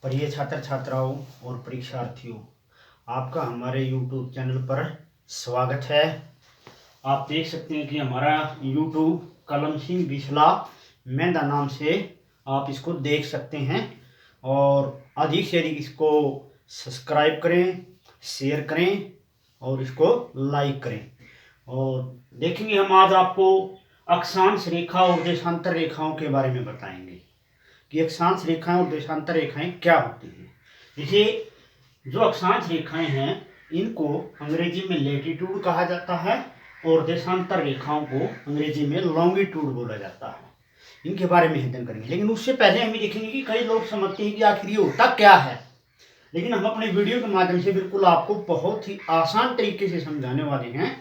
प्रिय छात्र छात्राओं और परीक्षार्थियों, आपका हमारे YouTube चैनल पर स्वागत है। आप देख सकते हैं कि हमारा YouTube कलम सिंह बिसला मेहंदा नाम से आप इसको देख सकते हैं और अधिक से अधिक इसको सब्सक्राइब करें, शेयर करें और इसको लाइक करें। और देखेंगे हम आज आपको अक्षांश रेखा और देशांतर रेखाओं के बारे में बताएंगे कि अक्षांश रेखाएं और देशांतर रेखाएं क्या होती हैं। देखिए, जो अक्षांश रेखाएं हैं इनको अंग्रेजी में लैटिट्यूड कहा जाता है और देशांतर रेखाओं को अंग्रेजी में लॉन्गिट्यूड बोला जाता है। इनके बारे में अध्ययन करेंगे, लेकिन उससे पहले हम देखेंगे कि कई लोग समझते हैं कि आखिर ये होता क्या है। लेकिन हम अपने वीडियो के माध्यम से बिल्कुल आपको बहुत ही आसान तरीके से समझाने वाले हैं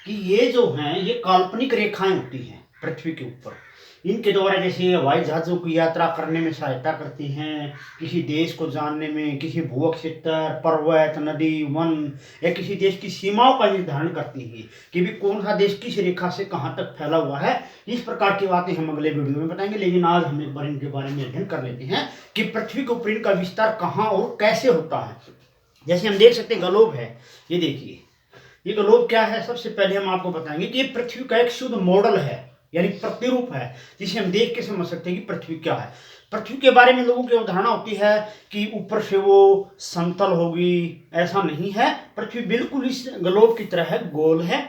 कि ये जो हैं ये काल्पनिक रेखाएं होती हैं पृथ्वी के ऊपर। इनके द्वारा जैसे हवाई जहाज़ों की यात्रा करने में सहायता करती हैं, किसी देश को जानने में, किसी भू क्षेत्र, पर्वत, नदी, वन या किसी देश की सीमाओं का निर्धारण करती हैं कि भी कौन सा देश किस रेखा से कहाँ तक फैला हुआ है। इस प्रकार की बातें हम अगले वीडियो में बताएंगे, लेकिन आज हम एक बार इनके बारे में अध्ययन कर लेते हैं कि पृथ्वी के ऊपर इनका विस्तार कहाँ और कैसे होता है। जैसे हम देख सकते हैं ग्लोब है, ये देखिए ये ग्लोब क्या है। सबसे पहले हम आपको बताएंगे कि ये पृथ्वी का एक शुद्ध मॉडल है, यानी प्रतिरूप है, जिसे हम देख के समझ सकते हैं कि पृथ्वी क्या है। पृथ्वी के बारे में लोगों की अवधारणा होती है कि ऊपर से वो समतल होगी, ऐसा नहीं है। पृथ्वी बिल्कुल इस ग्लोब की तरह है, गोल है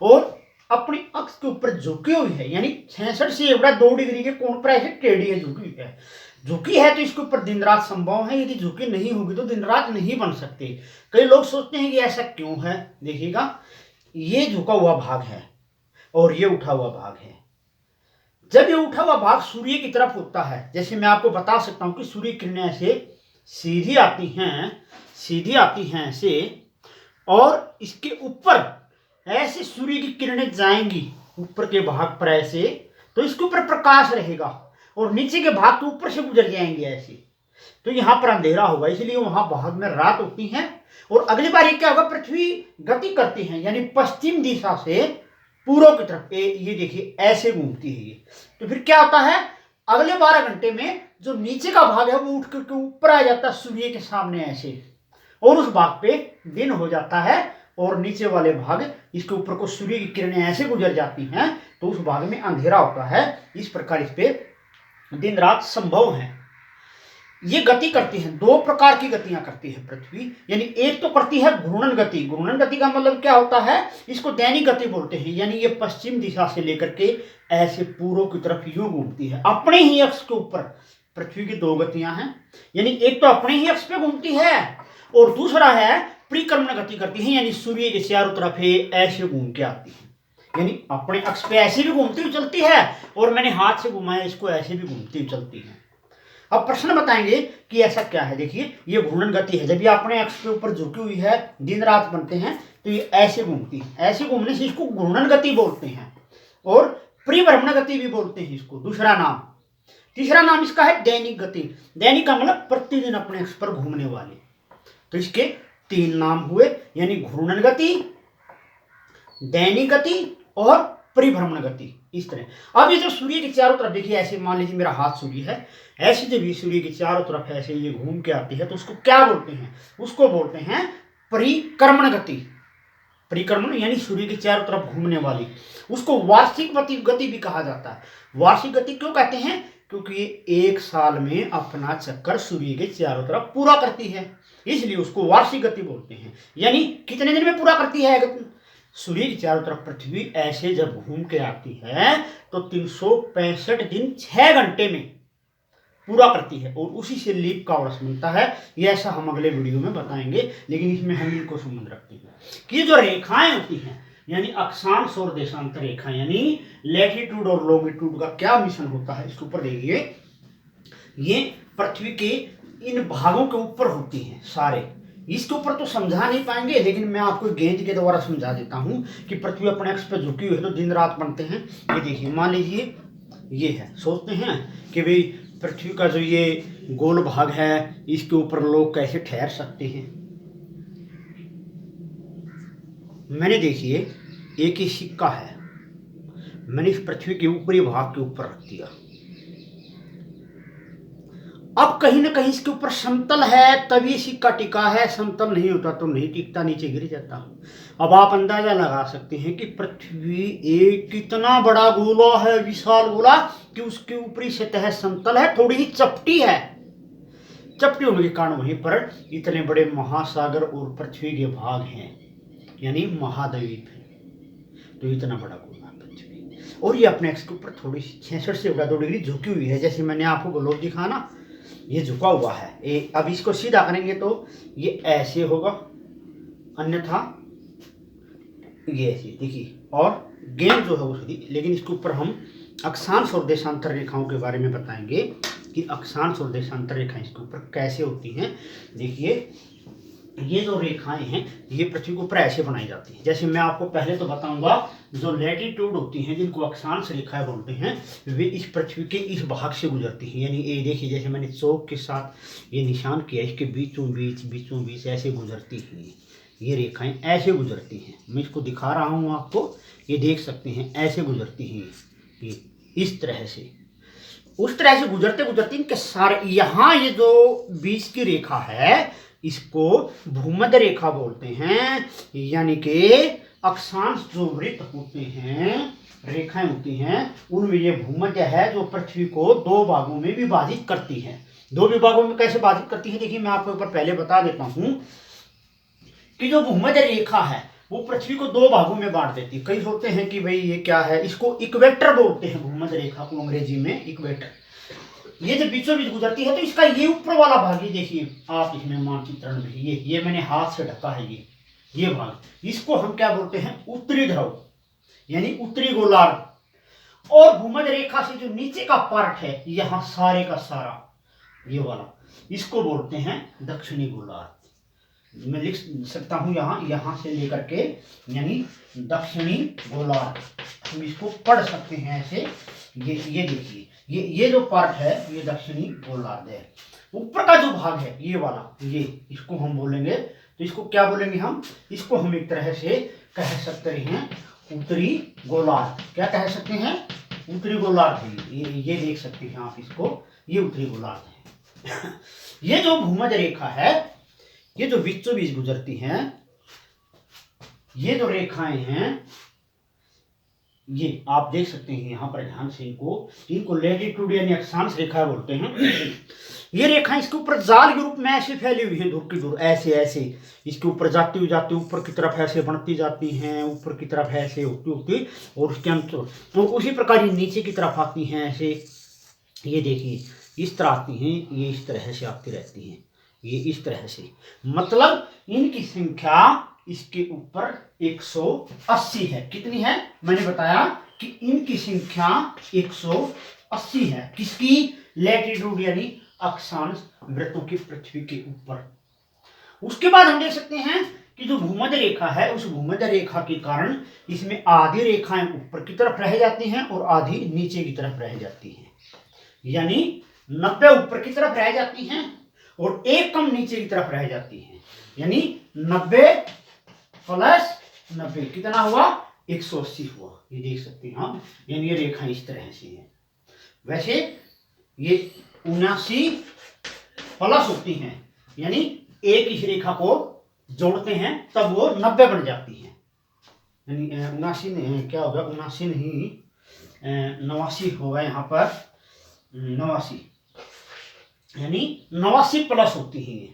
और अपनी अक्ष के ऊपर झुकी हुई है, यानी 66 से 2 डिग्री के कोण पर ऐसे टेढ़ी है, झुकी है। झुकी है तो इसके ऊपर दिन रात संभव है, यदि झुकी नहीं होगी तो दिन रात नहीं बन सकते। कई लोग सोचते हैं कि ऐसा क्यों है। देखिएगा, ये झुका हुआ भाग है और ये उठा हुआ भाग है। जब ये उठा हुआ भाग सूर्य की तरफ होता है, जैसे मैं आपको बता सकता हूं कि सूर्य किरणें ऐसे सीधी आती हैं ऐसे, और इसके ऊपर ऐसे सूर्य की किरणें जाएंगी ऊपर के भाग पर ऐसे, तो इसके ऊपर प्रकाश रहेगा और नीचे के भाग के ऊपर से गुजर जाएंगे ऐसे, तो यहां पर अंधेरा होगा, इसलिए वहां भाग में रात होती है। और अगली बार ये क्या होगा, पृथ्वी गति करती है, यानी पश्चिम दिशा से पूर्व की तरफ ये देखिए ऐसे घूमती है ये। तो फिर क्या होता है, अगले 12 घंटे में जो नीचे का भाग है वो उठ करके ऊपर आ जाता है सूर्य के सामने ऐसे, और उस भाग पे दिन हो जाता है और नीचे वाले भाग इसके ऊपर को सूर्य की किरणें ऐसे गुजर जाती हैं तो उस भाग में अंधेरा होता है। इस प्रकार इस पे दिन रात संभव है। ये गति करती है, 2 प्रकार की गतियां करती है पृथ्वी, यानी एक तो करती है घूर्णन गति। घूर्णन गति का मतलब क्या होता है, इसको दैनिक गति बोलते हैं, यानी ये पश्चिम दिशा से लेकर के ऐसे पूर्व की तरफ यूं घूमती है अपने ही अक्ष के ऊपर। पृथ्वी की 2 गतियां हैं, यानी एक तो अपने ही अक्ष पे घूमती है और दूसरा है परिक्रमण गति करती है, यानी सूर्य के चारों तरफ ऐसे घूम के आती है, यानी अपने अक्ष पे ऐसे भी घूमती हुई चलती है और मैंने हाथ से घुमाया इसको ऐसे भी घूमती हुई चलती है। अब प्रश्न बताएंगे कि ऐसा क्या है। देखिए, ये घूर्णन गति है, जब ये अपने अक्ष के ऊपर झुकी हुई है, दिन रात बनते हैं तो ये ऐसे घूमती है। ऐसे घूमने से इसको घूर्णन गति बोलते हैं और परिभ्रमण गति भी बोलते हैं इसको, दूसरा नाम। तीसरा नाम इसका है दैनिक गति। दैनिक का मतलब प्रतिदिन अपने अक्ष पर घूमने वाली। तो इसके 3 नाम हुए, यानी घूर्णन गति, दैनिक गति और परिभ्रमण गति। इस तरह अब ये जो सूर्य के चारों तरफ देखिए ऐसे, मान लीजिए मेरा हाथ सूर्य है, ऐसे जब ये सूर्य के चारों तरफ ऐसे ये घूम के आती है तो उसको क्या बोलते हैं, उसको बोलते हैं परिक्रमण गति। परिक्रमण यानी सूर्य के चारों तरफ घूमने वाली, उसको वार्षिक गति भी कहा जाता है। वार्षिक गति क्यों कहते हैं, क्योंकि ये 1 साल में अपना चक्कर सूर्य के चारों तरफ पूरा करती है, इसलिए उसको वार्षिक गति बोलते हैं। यानी कितने दिन में पूरा करती है, सूर्य के चारों तरफ पृथ्वी ऐसे जब घूम के आती है तो 365 दिन 6 घंटे में पूरा करती है और उसी से लीप का वर्ष मिलता है। ये ऐसा हम अगले वीडियो में बताएंगे, लेकिन इसमें हम इनको संबंध रखते हैं कि जो रेखाएं होती हैं, यानी अक्षांश और देशांतर रेखाएं, यानी लैटिट्यूड और लॉन्गिट्यूड का क्या मिशन होता है। इसके ऊपर देखिए, ये पृथ्वी के इन भागों के ऊपर होती हैं सारे। इसके ऊपर तो समझा नहीं पाएंगे, लेकिन मैं आपको गेंद के द्वारा समझा देता हूं कि पृथ्वी अपने अक्ष पर झुकी हुई है तो दिन रात बनते हैं। ये देखिए, मान लीजिए ये है, सोचते हैं कि भाई पृथ्वी का जो ये गोल भाग है इसके ऊपर लोग कैसे ठहर सकते हैं। मैंने देखिए एक ही सिक्का है, मैंने इस पृथ्वी के ऊपरी भाग के ऊपर रख दिया अब कहीं ना कहीं इसके ऊपर समतल है तभी सिक्का टिका है, समतल नहीं होता तो नहीं टिकता, नीचे गिर जाता। अब आप अंदाजा लगा सकते हैं कि पृथ्वी एक कितना बड़ा गोला है, विशाल गोला, कि उसकी ऊपरी सतह समतल है, थोड़ी ही चपटी है। चपटी होने के कारण वहीं पर इतने बड़े महासागर और पृथ्वी के भाग हैं, यानी महाद्वीप है। तो इतना बड़ा गोला पृथ्वी, और ये अपने एक्स के ऊपर थोड़ी सी 66 से 2 डिग्री झुकी हुई है। जैसे मैंने आपको ग्लोब दिखा ना, ये झुका हुआ है। अब इसको सीधा करेंगे तो ये ऐसे होगा, अन्यथा ये ऐसे, देखिए। और गेंद जो है वो सीधी, लेकिन इसके ऊपर हम अक्षांश और देशांतर रेखाओं के बारे में बताएंगे कि अक्षांश और देशांतर रेखाएं इसके ऊपर कैसे होती हैं। देखिए, ये जो रेखाएं हैं ये पृथ्वी के ऊपर ऐसे बनाई जाती हैं। जैसे मैं आपको पहले तो बताऊंगा, जो लैटिट्यूड होती हैं जिनको अक्षांश रेखाएं बोलते हैं, वे इस पृथ्वी के इस भाग से गुजरती हैं। यानी ये देखिए, जैसे मैंने चौक के साथ ये निशान किया, इसके बीचों बीच ऐसे गुजरती हैं ये रेखाएं, ऐसे गुजरती हैं। मैं इसको दिखा रहा हूँ आपको, ये देख सकते हैं, ऐसे गुजरती हैं ये, इस तरह से। उस तरह से गुजरते गुजरते इनके सारे, यहाँ ये जो बीच की रेखा है इसको भूमध्य रेखा बोलते हैं। यानी कि अक्षांश जो वृत्त होते हैं, रेखाएं होती हैं, उनमें ये भूमध्य है जो पृथ्वी को 2 भागों में विभाजित करती है। 2 विभागों में कैसे विभाजित करती है, देखिए मैं आपको ऊपर पहले बता देता हूं कि जो भूमध्य रेखा है वो पृथ्वी को 2 भागों में बांट देती है। कई सोचते हैं कि भाई ये क्या है, इसको इक्वेटर बोलते हैं, भूमध्य रेखा को अंग्रेजी में इक्वेटर। ये जब बीचों बीच गुजरती है तो इसका ये ऊपर वाला भाग, ये देखिए आप इसमें मानचित्रण में, ये मैंने हाथ से ढका है, ये भाग, इसको हम क्या बोलते हैं, उत्तरी ध्रुव, यानी उत्तरी गोलार्ध। और भूमध्य रेखा से जो नीचे का पार्ट है, यहाँ सारे का सारा ये वाला, इसको बोलते हैं दक्षिणी गोलार्ध। मैं लिख सकता हूं यहाँ से लेकर के, यानी दक्षिणी गोलार्ध, हम इसको पढ़ सकते हैं ऐसे। ये देखिए, ये जो पार्ट है ये दक्षिणी गोलार्ध है। ऊपर का जो भाग है ये वाला, ये इसको हम बोलेंगे, तो इसको क्या बोलेंगे हम, इसको हम एक तरह से कह सकते हैं उत्तरी गोलार्ध। क्या कह सकते हैं, उत्तरी गोलार्ध। ये देख सकते हैं आप इसको, ये उत्तरी गोलार्ध है। ये जो भूमध्य रेखा है, ये जो बीचों बीच गुजरती हैं, ये जो रेखाएं हैं, ये आप देख सकते हैं यहाँ पर ध्यान से, इनको लैटिट्यूड यानी अक्षांश रेखा बोलते हैं। ये रेखाएं इसके ऊपर जाल के रूप में ऐसे फैली हुई हैं, दूर की दूर ऐसे इसके ऊपर जाती हुई ऊपर की तरफ ऐसे बढ़ती जाती हैं, ऊपर की तरफ ऐसे होती, और उसके अंत तो उसी प्रकार ये नीचे की तरफ आती हैं ऐसे। ये देखिए इस तरह आती हैं, ये इस तरह से आती रहती हैं, ये इस तरह से, मतलब इनकी संख्या इसके ऊपर 180 है। कितनी है, मैंने बताया कि इनकी संख्या 180 है। किसकी, लैटिट्यूड यानी अक्षांश वृत्तों की पृथ्वी के ऊपर। उसके बाद हम देख सकते हैं कि जो भूमध्य रेखा है, उस भूमध्य रेखा के कारण इसमें आधी रेखाएं ऊपर की तरफ रह जाती हैं और आधी नीचे की तरफ रह जाती हैं। यानी 90 ऊपर की तरफ रह जाती हैं और 1 कम नीचे की तरफ रह जाती हैं। यानी 90 प्लस 90 कितना हुआ, 180 हुआ। ये देख सकते हैं हम, यानी ये रेखा इस तरह से है। वैसे ये 79 प्लस होती हैं, यानी एक इस रेखा को जोड़ते हैं तब वो 90 बन जाती है। यानी 79 क्या होगा, 79 नहीं 89 होगा यहाँ पर, 89 यानी 89 प्लस होती है।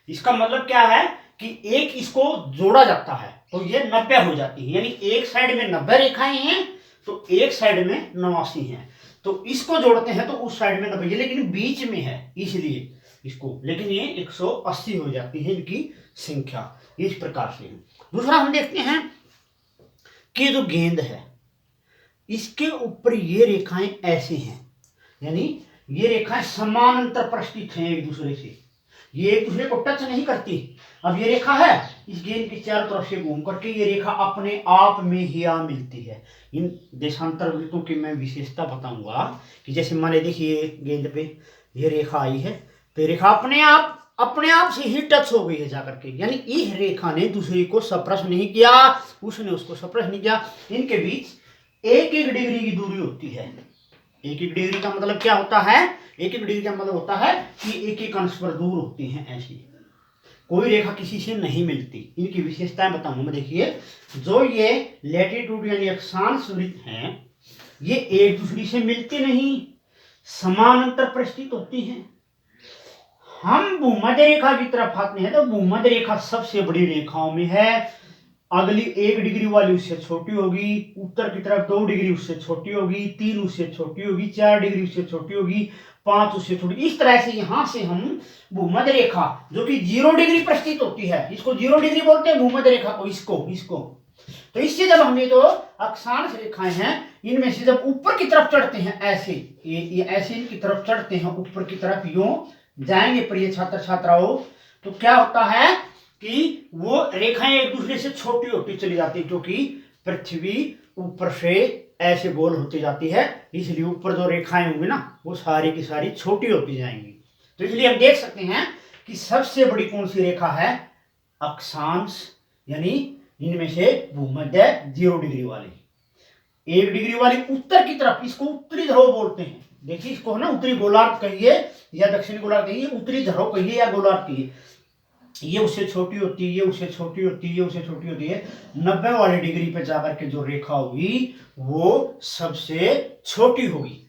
इसका मतलब क्या है कि एक इसको जोड़ा जाता है तो ये 90 हो जाती है। यानी एक साइड में 90 रेखाएं हैं तो एक साइड में 89 हैं, तो इसको जोड़ते हैं तो उस साइड में 90, लेकिन बीच में है इसलिए इसको, लेकिन ये 180 हो जाती है इनकी संख्या। इस प्रकार से दूसरा हम देखते हैं कि जो गेंद है इसके ऊपर ये रेखाएं ऐसी हैं, यानी ये रेखाएं समानांतर प्रस्थित हैं एक दूसरे से, ये एक दूसरे को टच नहीं करती। अब ये रेखा है, इस गेंद के चारों तरफ से घूम करके ये रेखा अपने आप में ही आ मिलती है। इन देशांतर वृत्तों की मैं विशेषता बताऊंगा कि जैसे मान देखिए गेंद पे ये रेखा आई है तो ये रेखा अपने आप से ही टच हो गई है जाकर के, यानी इस रेखा ने दूसरी को स्पर्श नहीं किया, उसने उसको स्पर्श नहीं किया। इनके बीच 1-1 डिग्री की दूरी होती है, एक एक डिग्री का मतलब क्या होता है, एक एक डिग्री का मतलब होता है कि एक एक अंश पर दूर होती हैं। ऐसी कोई रेखा किसी से नहीं मिलती। इनकी विशेषताएं बताऊंगा मैं। देखिए, जो ये लैटिट्यूड यानी अक्षांश वृत्त हैं, ये एक दूसरे से मिलती नहीं, समानांतर प्रस्थित होती हैं। हम भूमध्य रेखा की तरफ आते हैं तो भूमध्य रेखा सबसे बड़ी रेखाओं में है। अगली 1 डिग्री वाली उससे छोटी होगी, उत्तर की तरफ 2 डिग्री उससे छोटी होगी, 3 उससे छोटी होगी, 4 डिग्री उससे छोटी होगी, 5 उससे छोटी। इस तरह से यहां से हम भूमध्य रेखा जो कि 0 डिग्री पर स्थित होती है, इसको 0 डिग्री बोलते हैं भूमध्य रेखा को, इसको तो इससे जब हमें जो अक्षांश रेखाएं हैं, इनमें से जब ऊपर की तरफ चढ़ते हैं, ऐसे ये ऐसे इनकी तरफ चढ़ते हैं, ऊपर की तरफ यूं जाएंगे प्रिय छात्र छात्राओं, तो क्या होता है कि वो रेखाएं एक दूसरे से छोटी होती चली जाती है, क्योंकि पृथ्वी ऊपर से ऐसे गोल होती जाती है, इसलिए ऊपर जो रेखाएं होंगी ना वो सारी की सारी छोटी होती जाएंगी। तो इसलिए हम देख सकते हैं कि सबसे बड़ी कौन सी रेखा है, अक्षांश, यानी इनमें से भूमध्य 0 डिग्री वाली। 1 डिग्री वाली उत्तर की तरफ, इसको उत्तरी ध्रुव बोलते हैं। देखिए, इसको ना उत्तरी गोलार्ध कहिए या दक्षिणी गोलार्ध कहिए, उत्तरी ध्रुव कहिए या गोलार्ध कहिए। ये उससे छोटी होती है, ये उससे छोटी होती है, ये उससे छोटी होती है। 90 वाली डिग्री पे जाकर के जो रेखा होगी वो सबसे छोटी होगी।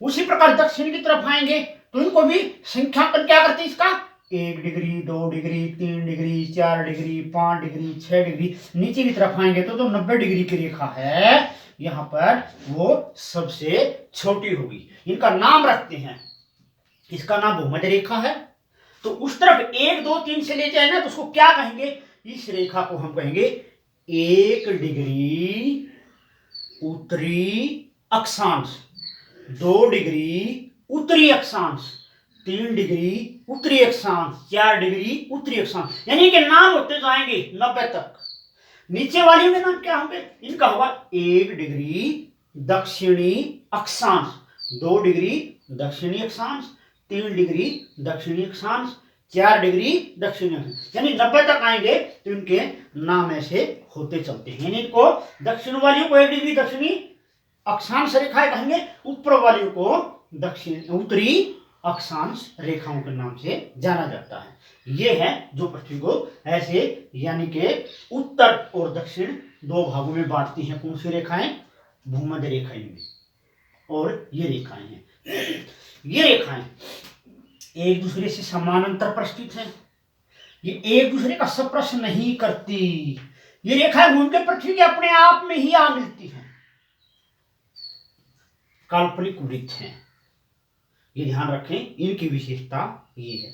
उसी प्रकार दक्षिण की तरफ आएंगे तो इनको भी संख्यांकन क्या करते हैं इसका, 1 degree, 2 degree, 3 degree, 4 degree, 5 degree, 6 degree. नीचे की तरफ आएंगे तो जो 90 डिग्री की रेखा है यहां पर वो सबसे छोटी होगी। इनका नाम रखते हैं, इसका नाम भूमध्य रेखा है। तो उस तरफ 1 2 3 से ले जाए ना तो उसको क्या कहेंगे, इस रेखा को हम कहेंगे 1 डिग्री उत्तरी अक्षांश, 2 डिग्री उत्तरी अक्षांश, 3 डिग्री उत्तरी अक्षांश, 4 डिग्री उत्तरी अक्षांश। यानी कि नाम होते जाएंगे 90 तक। नीचे वाली में नाम क्या होंगे, इनका होगा 1 डिग्री दक्षिणी अक्षांश, 2 डिग्री दक्षिणी अक्षांश, 3 डिग्री दक्षिणी अक्षांश, 4 डिग्री दक्षिणी अक्षांश। यानी 90 तक आएंगे तो इनके नाम ऐसे होते चलते हैं। यानी इनको दक्षिण वाली को 1 डिग्री दक्षिणी अक्षांश रेखाएं कहेंगे, ऊपर वाली को दक्षिण उत्तरी अक्षांश रेखाओं के नाम से जाना जाता है। ये है जो पृथ्वी को ऐसे यानी कि उत्तर और दक्षिण 2 भागों में बांटती हैं। कौन सी रेखाएं, भूमध्य रेखाएं में, और ये रेखाएं हैं। ये रेखाएं एक दूसरे से समानांतर प्रस्थित हैं, ये एक दूसरे का स्पर्श नहीं करती। ये रेखाएं घूम के पृथ्वी के अपने आप में ही आ मिलती हैं, काल्पनिक वृत्त हैं। ये ध्यान रखें, इनकी विशेषता ये है।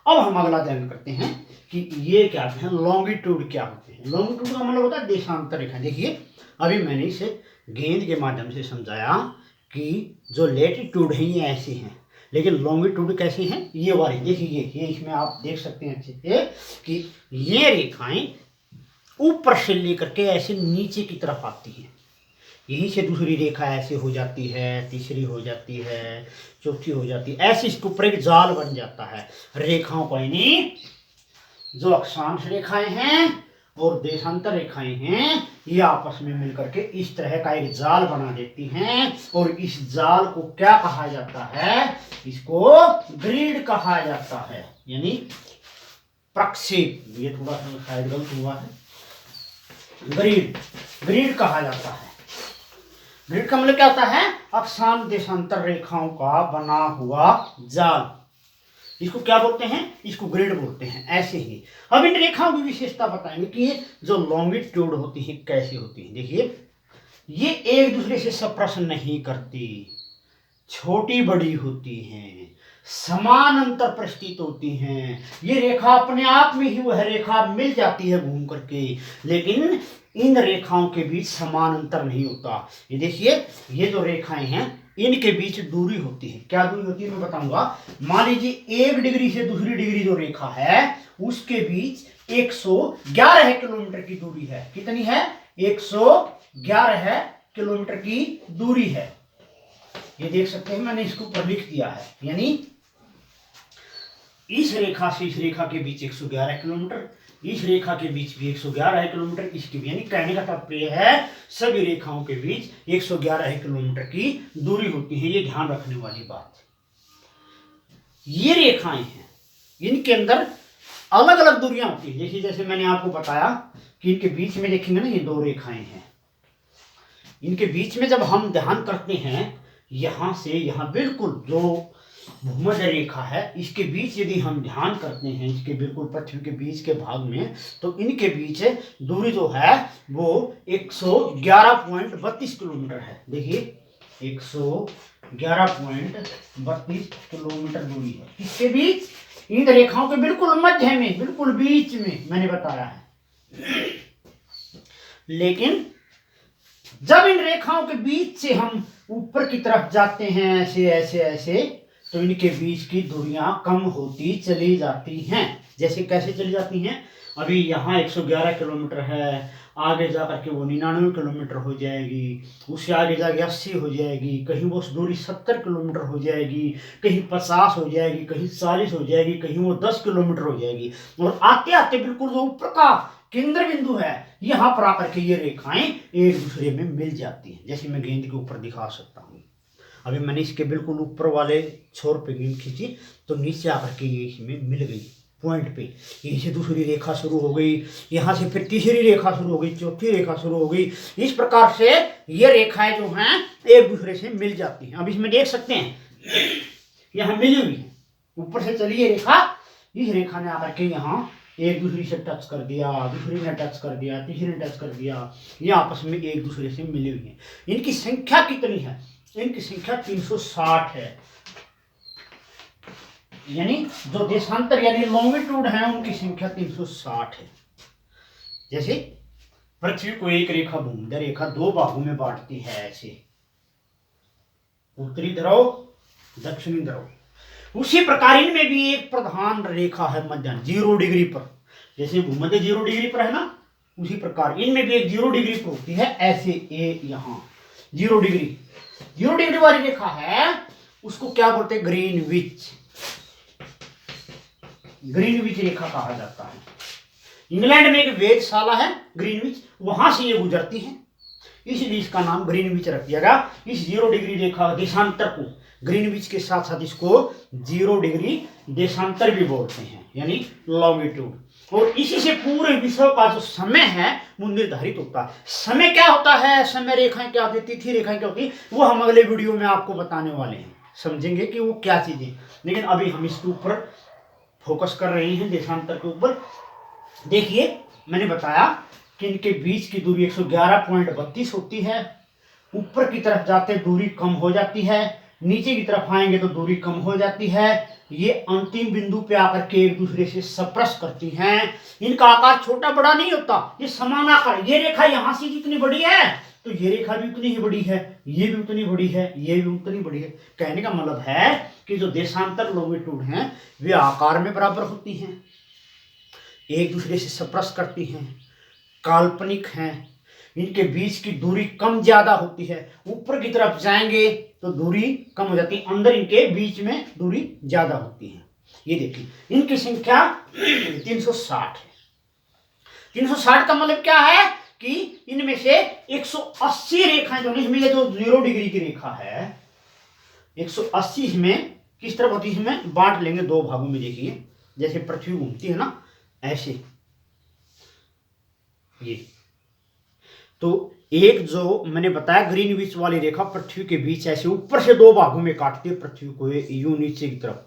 अब हम अगला अध्ययन करते हैं कि ये क्या होते हैं, लॉन्गिट्यूड क्या होते हैं। लॉन्गिट्यूड का मतलब होता है देशांतर रेखा। देखिए, अभी मैंने इसे गेंद के माध्यम से समझाया कि जो लैटिट्यूड है ये ऐसे हैं, लेकिन लॉन्गिट्यूड कैसे हैं, ये वाली। देखिए, ये इसमें आप देख सकते हैं अच्छे से कि ये रेखाएं ऊपर से लेकर के ऐसे नीचे की तरफ आती हैं। यहीं से दूसरी रेखा ऐसे हो जाती है, तीसरी हो जाती है, चौथी हो जाती है, ऐसे इसके ऊपर एक जाल बन जाता है रेखाओं का। यानी जो अक्षांश रेखाएं हैं और देशांतर रेखाएं हैं, ये आपस में मिलकर के इस तरह का एक जाल बना देती हैं। और इस जाल को क्या कहा जाता है, इसको ग्रिड कहा जाता है, यानी प्रक्षेप। ये थोड़ा सा शायद गलत हुआ है, ग्रिड कहा जाता है। ग्रिड का मतलब क्या होता है, अक्षांश देशांतर रेखाओं का बना हुआ जाल। इसको क्या बोलते हैं, इसको ग्रिड बोलते हैं। ऐसे ही अब इन रेखाओं की विशेषता बताएंगे कि ये जो लॉन्गिट्यूड होती है कैसी होती है। देखिए, ये एक दूसरे से स्पर्श नहीं करती, छोटी बड़ी होती हैं, समानांतर प्रस्थित होती हैं। ये रेखा अपने आप में ही वह रेखा मिल जाती है घूम करके, लेकिन इन रेखाओं के बीच समानांतर नहीं होता। ये देखिए, ये जो रेखाएं हैं इनके बीच दूरी होती है। क्या दूरी होती है मैं बताऊंगा। मान लीजिए 1 डिग्री से दूसरी डिग्री जो रेखा है उसके बीच 111 किलोमीटर की दूरी है। कितनी है, 111 किलोमीटर की दूरी है। ये देख सकते हैं, मैंने इसको ऊपर लिख दिया है। यानी इस रेखा से इस रेखा के बीच 111 किलोमीटर, इस रेखा के बीच भी 111 किलोमीटर, इसकी भी, यानी कहने का तात्पर्य है सभी रेखाओं के बीच 111 किलोमीटर की दूरी होती है। ये ध्यान रखने वाली बात है। ये रेखाएं हैं, इनके अंदर अलग अलग दूरियां होती है। जैसे मैंने आपको बताया कि इनके बीच में देखेंगे ना, ये दो रेखाएं हैं, इनके बीच में जब हम ध्यान करते हैं यहां से यहां, बिल्कुल जो भूमध्य रेखा है इसके बीच यदि हम ध्यान करते हैं, इसके बिल्कुल पृथ्वी के बीच के भाग में, तो इनके बीच दूरी जो है वो 111.32 किलोमीटर है। देखिए 111.32 किलोमीटर दूरी है इसके बीच, इन रेखाओं के बिल्कुल मध्य में, बिल्कुल बीच में मैंने बताया है। लेकिन जब इन रेखाओं के बीच से हम ऊपर की तरफ जाते हैं ऐसे ऐसे ऐसे, तो इनके बीच की दूरियां कम होती चली जाती हैं। जैसे कैसे चली जाती हैं, अभी यहाँ 111 किलोमीटर है, आगे जाकर के वो 99 किलोमीटर हो जाएगी, उससे आगे जाके 80 हो जाएगी, कहीं वो दूरी 70 किलोमीटर हो जाएगी, कहीं 50 हो जाएगी, कहीं 40 हो जाएगी, कहीं वो 10 किलोमीटर हो जाएगी। और आते आते बिल्कुल जो ऊपर का केंद्र बिंदु है, यहाँ पर आकर के ये रेखाएं एक दूसरे में मिल जाती हैं। जैसे मैं गेंद के ऊपर दिखा सकता हूँ, अभी मैंने इसके बिल्कुल ऊपर वाले छोर पे गेंद खींची तो नीचे आकर के ये इसमें मिल गई पॉइंट पे। यहीं से दूसरी रेखा शुरू हो गई, यहाँ से फिर तीसरी रेखा शुरू हो गई, चौथी रेखा शुरू हो गई। इस प्रकार से ये रेखाएं जो हैं एक दूसरे से मिल जाती हैं। अब इसमें देख सकते हैं यहाँ मिली हुई है, ऊपर से चली ये रेखा, इस रेखा ने आकर के यहाँ एक दूसरे से टच कर दिया, दूसरी ने टच कर दिया, तीसरी ने टच कर दिया, ये आपस में एक दूसरे से मिली हुई है। इनकी संख्या कितनी है, इनकी संख्या 360 है, यानी जो देशांतर यानी लॉन्गिट्यूड है उनकी संख्या 360 है। जैसे पृथ्वी को एक रेखा भूमध्य रेखा दो भागों में बांटती है, ऐसे उत्तरी ध्रुव दक्षिणी ध्रुव, उसी प्रकार इनमें भी एक प्रधान रेखा है मध्य 0 डिग्री पर। जैसे भूमध्य 0 डिग्री पर है ना, उसी प्रकार इनमें भी एक 0 डिग्री पर होती है, ऐसे ए यहाँ 0 डिग्री, 0 डिग्री वाली रेखा है, उसको क्या बोलते हैं, ग्रीनविच, ग्रीनविच रेखा कहा जाता है। इंग्लैंड में एक वेधशाला है ग्रीनविच, वहां से ये गुजरती है, इसलिए इसका नाम ग्रीनविच रख दिया गया। इस 0 डिग्री रेखा देशांतर को ग्रीनविच के साथ साथ इसको 0 डिग्री देशांतर भी बोलते हैं, यानी लॉन्गिट्यूड। और इसी से पूरे विश्व का जो समय है वो निर्धारित होता है। समय क्या होता है, समय रेखाएं क्या होती है, तिथि रेखाएं क्या होती है, वो हम अगले वीडियो में आपको बताने वाले हैं, समझेंगे कि वो क्या चीजें। लेकिन अभी हम इसके ऊपर फोकस कर रहे हैं, देशांतर के ऊपर। देखिए मैंने बताया कि इनके बीच की दूरी 111.32 होती है, ऊपर की तरफ जाते दूरी कम हो जाती है, नीचे की तरफ आएंगे तो दूरी कम हो जाती है। ये अंतिम बिंदु पे आकर के एक दूसरे से स्पर्श करती हैं। इनका आकार छोटा बड़ा नहीं होता, ये समान आकार। ये रेखा यहां से जितनी बड़ी है तो ये रेखा भी उतनी ही बड़ी है, ये भी उतनी बड़ी है, ये भी उतनी बड़ी है। कहने का मतलब है कि जो देशांतर लॉन्गिट्यूड हैं वे आकार में बराबर होती हैं, एक दूसरे से स्पर्श करती हैं, काल्पनिक हैं, इनके बीच की दूरी कम ज्यादा होती है। ऊपर की तरफ जाएंगे तो दूरी कम हो जाती है, अंदर इनके बीच में दूरी ज्यादा होती है। ये देखिए इनकी संख्या 360 है। 360 का मतलब क्या है कि इनमें से 180 रेखाएं जो इसमें, ये जो 0 डिग्री की रेखा है 180 इसमें किस तरफ होती है, इसमें बांट लेंगे दो भागों में। देखिए जैसे पृथ्वी घूमती है ना, ऐसे ये तो एक जो मैंने बताया ग्रीनविच वाली रेखा पृथ्वी के बीच ऐसे ऊपर से दो भागों में काटती है पृथ्वी को, यूं नीचे की तरफ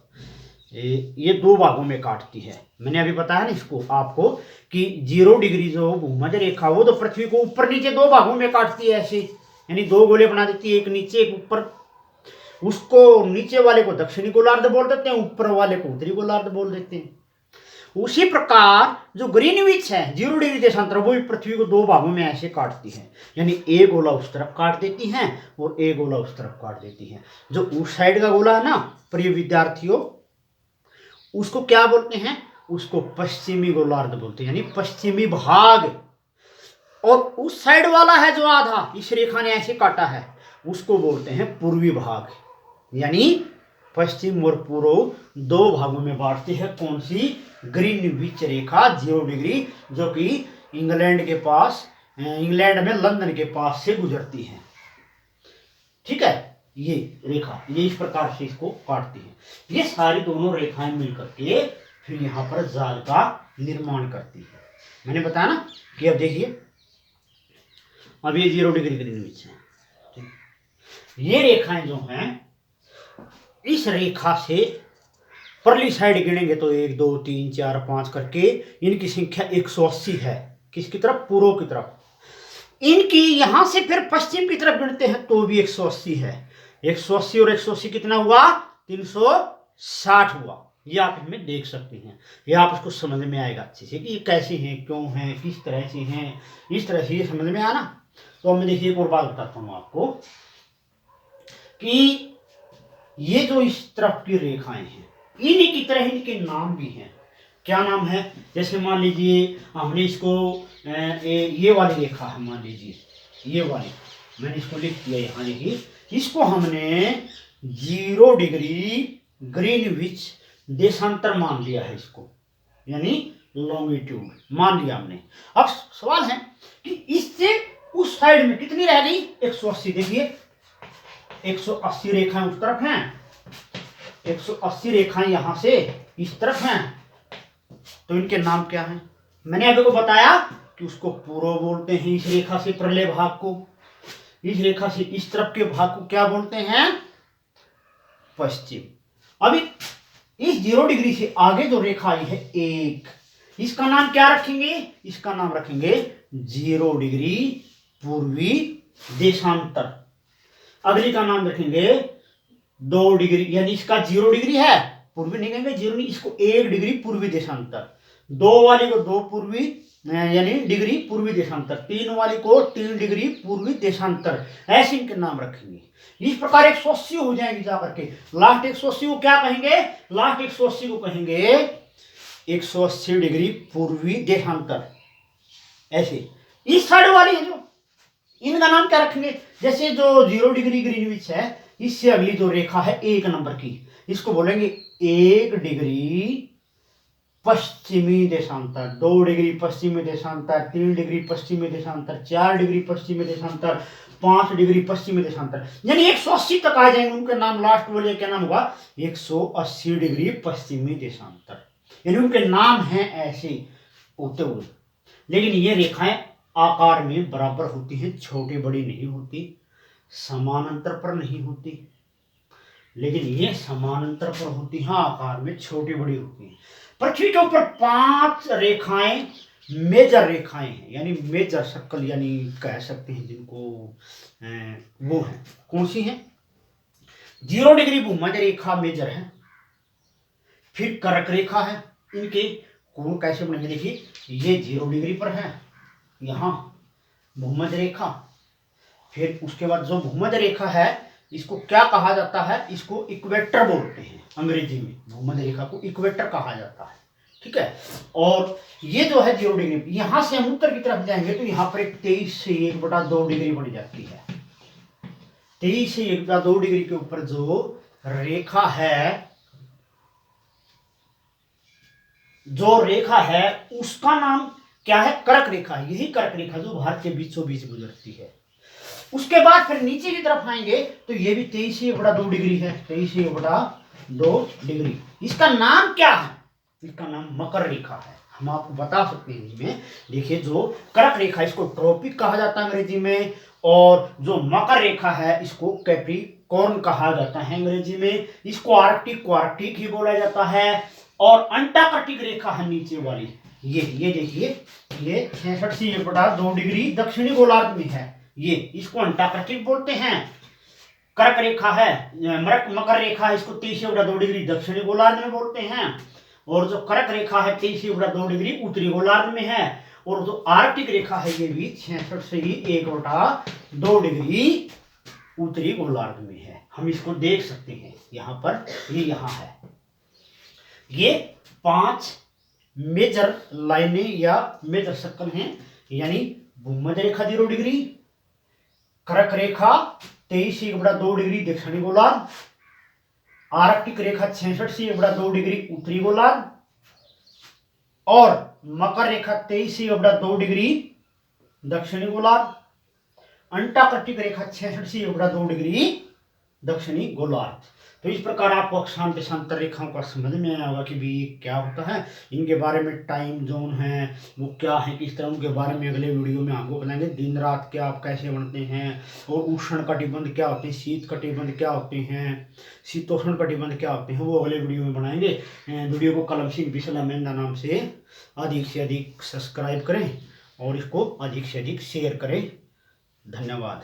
ये दो भागों में काटती है। मैंने अभी बताया ना इसको आपको कि 0 डिग्री जो भूमध्य रेखा वो तो पृथ्वी को ऊपर नीचे दो भागों में काटती है ऐसे, यानी दो गोले बना देती है, एक नीचे एक ऊपर। उसको नीचे वाले को दक्षिणी गोलार्ध बोल देते हैं, ऊपर वाले को उत्तरी गोलार्ध बोल देते हैं। उसी प्रकार जो ग्रीनविच है 0 डिग्री देशांतर, वो भी पृथ्वी को दो भागों में ऐसे काटती है, यानी एक गोला उस तरफ काट देती हैं और एक गोला उस तरफ काट देती हैं। जो उस साइड का गोला है ना प्रिय विद्यार्थियों, उसको क्या बोलते हैं, उसको पश्चिमी गोलार्ध बोलते हैं, यानी पश्चिमी भाग। और उस साइड वाला है जो आधा इस रेखा ने ऐसे काटा है, उसको बोलते हैं पूर्वी भाग, यानी पश्चिम और पूर्व दो भागों में बांटती है। कौन सी? ग्रीनविच रेखा 0 डिग्री, जो कि इंग्लैंड के पास, इंग्लैंड में लंदन के पास से गुजरती है। ठीक है, ये रेखा ये इस प्रकार से इसको काटती है। ये सारी दोनों रेखाएं मिलकर के फिर यहाँ पर जाल का निर्माण करती है। मैंने बताया ना कि अब देखिए, अब ये 0 डिग्री ग्रीनविच है। ये रेखाएं जो हैं, इस रेखा से परली साइड गिनेंगे तो 1 2 3 4 5 करके इनकी संख्या 180 है। किसकी तरफ? पूर्व की तरफ। इनकी यहां से फिर पश्चिम की तरफ गिनते हैं तो भी 180 है। 180 और 180 कितना हुआ? 360 हुआ। ये आप इसमें देख सकते हैं। ये आप इसको समझ में आएगा अच्छे से कि ये कैसे हैं, क्यों हैं, किस तरह से हैं। इस तरह से ये समझ में आया ना। तो अब मैं देखिए एक और बात बताता हूं आपको कि ये जो इस तरफ की रेखाएं हैं, इन्हीं की तरह इनके नाम भी हैं। क्या नाम है? जैसे मान लीजिए हमने इसको ये वाली रेखा है, मान लीजिए ये वाली, मैंने इसको लिख दिया यहाँ। देखिए, इसको हमने 0 डिग्री ग्रीनविच देशांतर मान लिया है इसको, यानी लॉन्गिट्यूड मान लिया हमने। अब सवाल है कि इससे उस साइड में कितनी रह गई? 180। देखिए 180 रेखाएं उस तरफ हैं, 180 रेखाएं यहां से इस तरफ हैं। तो इनके नाम क्या हैं? मैंने अभी को बताया कि उसको पूर्व बोलते हैं, इस रेखा से परले भाग को। इस रेखा से इस तरफ के भाग को क्या बोलते हैं? पश्चिम। अभी इस 0 डिग्री से आगे जो रेखा आई है एक, इसका नाम क्या रखेंगे? इसका नाम रखेंगे 0 डिग्री पूर्वी देशांतर। अगली का नाम रखेंगे 2 डिग्री, यानी इसका 0 डिग्री है, पूर्वी नहीं कहेंगे, 0 नहीं, इसको 1 डिग्री पूर्वी देशांतर। 2 वाली को 2 पूर्वी यानी डिग्री पूर्वी देशांतर। 3 वाली को 3 डिग्री पूर्वी देशांतर। ऐसे इनके नाम रखेंगे। इस प्रकार 180 हो जाएंगे जाकर के। लास्ट 180 को क्या कहेंगे? लास्ट 180 को कहेंगे 180 डिग्री पूर्वी देशांतर। ऐसे इस साइड वाली है जो, इनका नाम क्या रखेंगे? जैसे जो 0 डिग्री ग्रीनविच है, इससे अगली जो रेखा है 1 नंबर की, इसको बोलेंगे 1 डिग्री पश्चिमी देशांतर। 2 डिग्री पश्चिमी देशांतर, 3 डिग्री पश्चिमी देशांतर, 4 डिग्री पश्चिमी देशांतर, 5 डिग्री पश्चिमी देशांतर, यानी 180 तक आ जाएंगे। उनके नाम लास्ट वाले क्या नाम होगा? 180 डिग्री पश्चिमी देशांतर। यानी उनके नाम हैं ऐसे होते हुए। लेकिन ये रेखाएं आकार में बराबर होती हैं, छोटी बड़ी नहीं होती, समानांतर पर नहीं होती। लेकिन ये समानांतर पर होती हैं, आकार में छोटी बड़ी होती हैं। पृथ्वी के ऊपर 5 रेखाएं मेजर रेखाएं हैं, यानी मेजर सर्कल यानी कह सकते हैं जिनको, वो है कौन सी हैं? 0 डिग्री भूमध्य रेखा मेजर है, फिर कर्क रेखा है। इनके कोण कैसे बनेंगे? देखिए, ये 0 डिग्री पर है, यहाँ भूमध्य रेखा। फिर उसके बाद जो भूमध्य रेखा है, इसको क्या कहा जाता है? इसको इक्वेटर बोलते हैं अंग्रेजी में। भूमध्य रेखा को इक्वेटर कहा जाता है। ठीक है। और ये जो है 0 डिग्री, यहां से हम उत्तर की तरफ जाएंगे तो यहाँ पर 23 से 1/2 डिग्री बन जाती है। 23 से 1/2 डिग्री के ऊपर जो रेखा है, उसका नाम क्या है? कर्क रेखा। यही कर्क रेखा जो भारत के बीचों बीच गुजरती है। उसके बाद फिर नीचे की तरफ आएंगे तो ये भी 23 से 1/2 डिग्री है। 23 से 1/2 डिग्री। इसका नाम क्या है? इसका नाम मकर रेखा है। हम आपको बता सकते हैं इसमें। देखिए, जो कर्क रेखा, इसको ट्रॉपिक कहा जाता है अंग्रेजी में, और जो मकर रेखा है इसको कैप्रिकॉर्न कहा जाता है अंग्रेजी में। इसको आर्कटिक ही बोला जाता है। और अंटार्कटिक रेखा है नीचे वाली, ये देखिए, ये 66 से 1/2 डिग्री दक्षिणी गोलार्ध में है। ये इसको अंटार्कटिक बोलते हैं। कर्क रेखा है, मकर रेखा है, इसको 23 से 1/2 डिग्री दक्षिणी गोलार्ध में बोलते हैं। और जो कर्क रेखा है 23 से 1/2 डिग्री उत्तरी गोलार्ध में है। और जो आर्कटिक रेखा है ये भी 66 से 1/2 डिग्री उत्तरी गोलार्ध में है। हम इसको देख सकते हैं यहाँ पर, ये यहाँ है। ये 5 मेजर लाइनें या मेजर सर्कल हैं, यानी भूमध्य रेखा 0 डिग्री, कर्क रेखा 23 से 1/2 डिग्री दक्षिणी गोलार्ध, आर्कटिक रेखा 66 से 2 डिग्री उत्तरी गोलार्ध और मकर रेखा 23 से 2 डिग्री दक्षिणी गोलार्ध। अंटार्कटिक रेखा 66 से 2 डिग्री दक्षिणी गोलार्ध। तो इस प्रकार आपको अक्षांश देशांतर रेखाओं का समझ में आया होगा कि भी क्या होता है, इनके बारे में टाइम जोन है वो क्या है, किस तरह उनके बारे में अगले वीडियो में आपको बताएंगे। दिन रात क्या आप कैसे बनते हैं, और उष्ण कटिबंध क्या होते हैं, शीत कटिबंध क्या होते हैं, शीतोष्ण कटिबंध क्या होते हैं, वो अगले वीडियो में बनाएंगे। वीडियो को कलम सिंह बिस्ला मेहंदा नाम से अधिक सब्सक्राइब करें और इसको अधिक से अधिक शेयर करें। धन्यवाद।